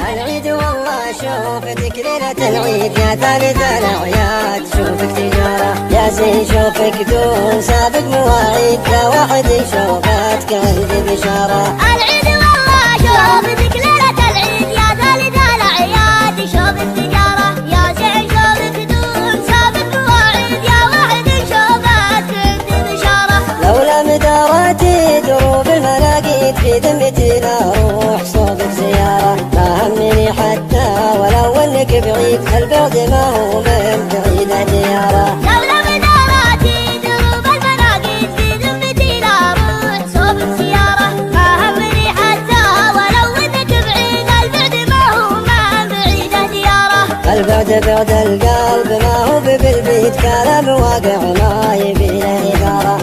العيد والله شوفتك ليلة العيد يا ثالث الأعياد، شوفك تجارة يا زين، شوفك دون سابق مواعيد، لا واحد شوفتك عندي بشارة. العيد والله شوفتك ليلة العيد يا ثالث الأعياد، شوفك تجارة يا زين، شوفك دون سابق مواعيد، يا واحد شوفتك عندي بشارة. لولا مداراتي دروب المناقيد في ذمتي لا روح صوبك زيارة، ما همني حتى ولو انك بعيد، البعد ما هو من بعيد ديارة. لولا مداراتي دروب المناقيد في ذمتي لا روح صوبك زيارة، ما همني حتى ولو انك بعيد، البعد ما هو من بعيد ديارة. البعد بعد القلب ما هو بالبيت، كلام واقع ما يبي له إدارة.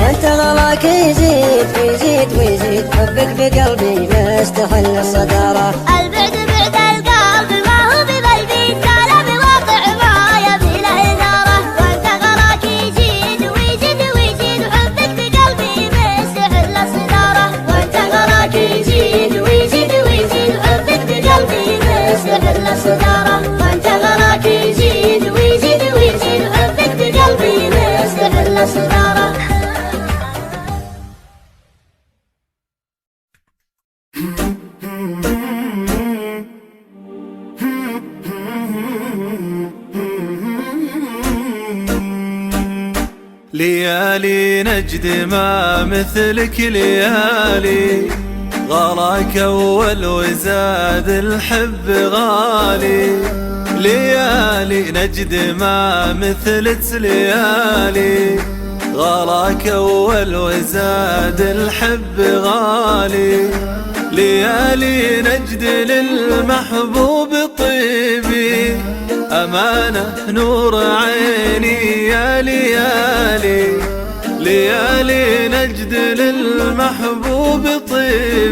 وانت غلاك يزيد ويزيد ويزيد، حبك بقلبي مستحل الصدارة. البعد بعد القلب ما هو بقلبي، كلام واقع ما يبي له إثارة. وانت غلاك يزيد ويزيد ويزيد، وحبك بقلبي مستحل الصدارة. وانت غلاك يزيد ويزيد ويزيد، وحبك بقلبي مستحل الصدارة. وانت غلاك يزيد ويزيد ويزيد، وحبك بقلبي مستحل الصدارة. ليالي نجد ما مثلك ليالي، غلاك أول وزاد الحب غالي. ليالي نجد ما مثلت ليالي، غلاك أول وزاد الحب غالي. ليالي نجد للمحبوب طيبي، أمانة نور عيني يا ليالي. ليالي نجد للمحبوب طيبي.